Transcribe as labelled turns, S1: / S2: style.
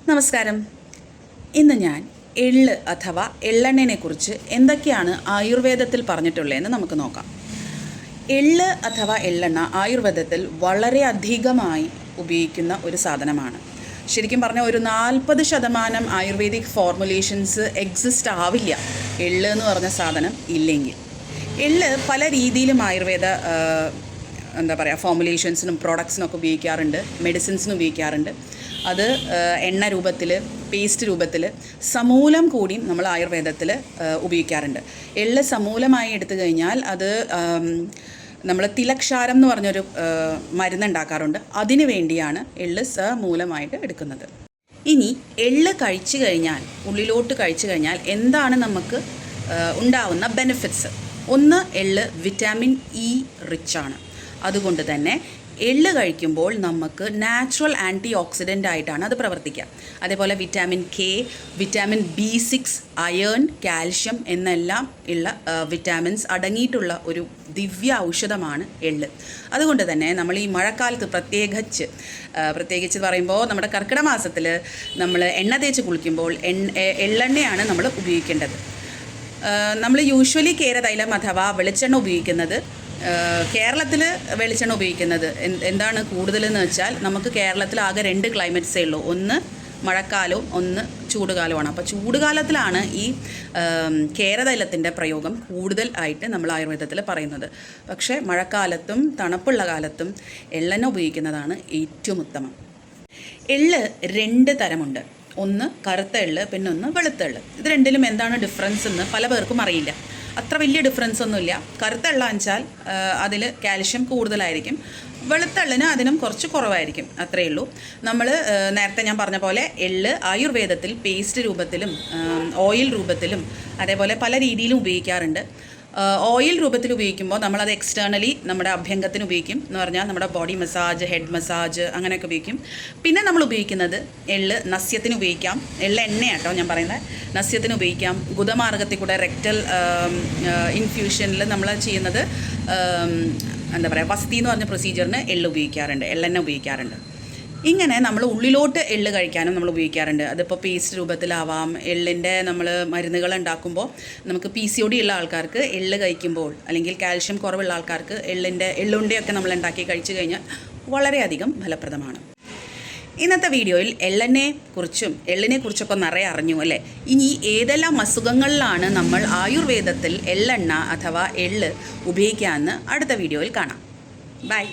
S1: നമസ്കാരം. ഇന്ന് ഞാൻ എള്ള് അഥവാ എള്ളെണ്ണയെ കുറിച്ച് എന്തൊക്കെയാണ് ആയുർവേദത്തിൽ പറഞ്ഞിട്ടുള്ളതെന്ന് നമുക്ക് നോക്കാം. എള്ള് അഥവാ എള്ളെണ്ണ ആയുർവേദത്തിൽ വളരെയധികമായി ഉപയോഗിക്കുന്ന ഒരു സാധനമാണ്. ശരിക്കും പറഞ്ഞാൽ ഒരു 40% ആയുർവേദിക് ഫോർമുലേഷൻസ് എക്സിസ്റ്റ് ആവില്ല എള്ള് എന്ന് പറഞ്ഞ സാധനം ഇല്ലെങ്കിൽ. എള്ള് പല രീതിയിലും ആയുർവേദ ഫോർമുലേഷൻസിനും പ്രോഡക്ട്സിനൊക്കെ ഉപയോഗിക്കാറുണ്ട്, മെഡിസിൻസിനും ഉപയോഗിക്കാറുണ്ട്. അത് എണ്ണ രൂപത്തിൽ, പേസ്റ്റ് രൂപത്തിൽ, സമൂലം കൂടിയും നമ്മൾ ആയുർവേദത്തിൽ ഉപയോഗിക്കാറുണ്ട്. എള്ള് സമൂലമായി എടുത്തു കഴിഞ്ഞാൽ അത് നമ്മൾ തിലക്ഷാരം എന്ന് പറഞ്ഞൊരു മരുന്നുണ്ടാക്കാറുണ്ട്. അതിനു വേണ്ടിയാണ് എള്ള് സമൂലമായിട്ട് എടുക്കുന്നത്. ഇനി എള്ള് കഴിച്ചു കഴിഞ്ഞാൽ, ഉള്ളിലോട്ട് കഴിച്ചു കഴിഞ്ഞാൽ എന്താണ് നമുക്ക് ഉണ്ടാവുന്ന ബെനിഫിറ്റ്സ്? ഒന്ന്, എള്ള് വിറ്റാമിൻ ഇ റിച്ചാണ്. അതുകൊണ്ട് തന്നെ എള്ള് കഴിക്കുമ്പോൾ നമുക്ക് നാച്ചുറൽ ആൻറ്റി ഓക്സിഡൻ്റ് ആയിട്ടാണ് അത് പ്രവർത്തിക്കുക. അതേപോലെ vitamin K, vitamin B6, iron, calcium എന്നെല്ലാം ഉള്ള വിറ്റാമിൻസ് അടങ്ങിയിട്ടുള്ള ഒരു ദിവ്യ ഔഷധമാണ് എള്ള്. അതുകൊണ്ട് തന്നെ നമ്മൾ ഈ മഴക്കാലത്ത് പ്രത്യേകിച്ച് പറയുമ്പോൾ നമ്മുടെ കർക്കിടക മാസത്തിൽ നമ്മൾ എണ്ണ തേച്ച് കുളിക്കുമ്പോൾ എള്ളെണ്ണയാണ് നമ്മൾ ഉപയോഗിക്കേണ്ടത്. നമ്മൾ യൂഷ്വലി കേരതൈലം അഥവാ വെളിച്ചെണ്ണ ഉപയോഗിക്കുന്നത്, കേരളത്തിൽ വെളിച്ചെണ്ണ ഉപയോഗിക്കുന്നത് എന്താണ് കൂടുതലെന്ന് വെച്ചാൽ, നമുക്ക് കേരളത്തിൽ ആകെ 2 ക്ലൈമറ്റ്സേ ഉള്ളൂ. ഒന്ന് മഴക്കാലവും ഒന്ന് ചൂടുകാലമാണ്. അപ്പോൾ ചൂടുകാലത്തിലാണ് ഈ കേരതൈലത്തിൻ്റെ പ്രയോഗം കൂടുതൽ ആയിട്ട് നമ്മൾ ആയുർവേദത്തിൽ പറയുന്നത്. പക്ഷേ മഴക്കാലത്തും തണുപ്പുള്ള കാലത്തും എള്ളെണ്ണ ഉപയോഗിക്കുന്നതാണ് ഏറ്റവും ഉത്തമം. എള്ള് 2 തരമുണ്ട്. ഒന്ന് കറുത്ത എള്ള്, പിന്നെ ഒന്ന് വെളുത്ത എള്ള്. ഇത് രണ്ടിലും എന്താണ് ഡിഫറൻസ് എന്ന് പല പേർക്കും അറിയില്ല. അത്ര വലിയ ഡിഫറൻസ് ഒന്നുമില്ല. കറുത്ത എള്ള വെച്ചാൽ അതിൽ കാൽഷ്യം കൂടുതലായിരിക്കും, വെളുത്ത എള്ളിന് അതിനും കുറച്ച് കുറവായിരിക്കും, അത്രയേ ഉള്ളൂ. നമ്മൾ നേരത്തെ ഞാൻ പറഞ്ഞ പോലെ എള്ള് ആയുർവേദത്തിൽ പേസ്റ്റ് രൂപത്തിലും ഓയിൽ രൂപത്തിലും അതേപോലെ പല രീതിയിലും ഉപയോഗിക്കാറുണ്ട്. ഓയിൽ രൂപത്തിൽ ഉപയോഗിക്കുമ്പോൾ നമ്മളത് എക്സ്റ്റേണലി നമ്മുടെ അഭ്യംഗത്തിന് ഉപയോഗിക്കും. എന്ന് പറഞ്ഞാൽ നമ്മുടെ ബോഡി മസാജ്, ഹെഡ് മസാജ് അങ്ങനെയൊക്കെ ഉപയോഗിക്കും. പിന്നെ നമ്മൾ ഉപയോഗിക്കുന്നത് എള്ള് നസ്യത്തിന് ഉപയോഗിക്കാം. എള്ള് എണ്ണയാട്ടോ ഞാൻ പറയുന്നത്. നസ്യത്തിന് ഉപയോഗിക്കാം. ഗുദമാർഗത്തിൽ കൂടെ റെക്റ്റൽ ഇൻഫ്യൂഷനിൽ നമ്മൾ ചെയ്യുന്നത് വസ്തി എന്ന് പറഞ്ഞ പ്രൊസീജിയറിന് എള്ള് ഉപയോഗിക്കാറുണ്ട്, എള്ളെണ്ണ ഉപയോഗിക്കാറുണ്ട്. ഇങ്ങനെ നമ്മൾ ഉള്ളിലോട്ട് എള്ള് കഴിക്കാനും നമ്മൾ ഉപയോഗിക്കാറുണ്ട്. അതിപ്പോൾ പേസ്റ്റ് രൂപത്തിലാവാം. എള്ളിൻ്റെ നമ്മൾ മരുന്നുകൾ ഉണ്ടാക്കുമ്പോൾ നമുക്ക് PCOD ഉള്ള ആൾക്കാർക്ക് എള്ള് കഴിക്കുമ്പോൾ, അല്ലെങ്കിൽ കാൽഷ്യം കുറവുള്ള ആൾക്കാർക്ക് എള്ളുണ്ടയൊക്കെ നമ്മൾ ഉണ്ടാക്കി കഴിച്ചു കഴിഞ്ഞാൽ വളരെയധികം ഫലപ്രദമാണ്. ഇന്നത്തെ വീഡിയോയിൽ എള്ളിനെക്കുറിച്ചൊക്കെ നിറയെ അറിഞ്ഞു അല്ലേ? ഇനി ഏതെല്ലാം അസുഖങ്ങളിലാണ് നമ്മൾ ആയുർവേദത്തിൽ എള്ളെണ്ണ അഥവാ എള്ള് ഉപയോഗിക്കാമെന്ന് അടുത്ത വീഡിയോയിൽ കാണാം. ബൈ.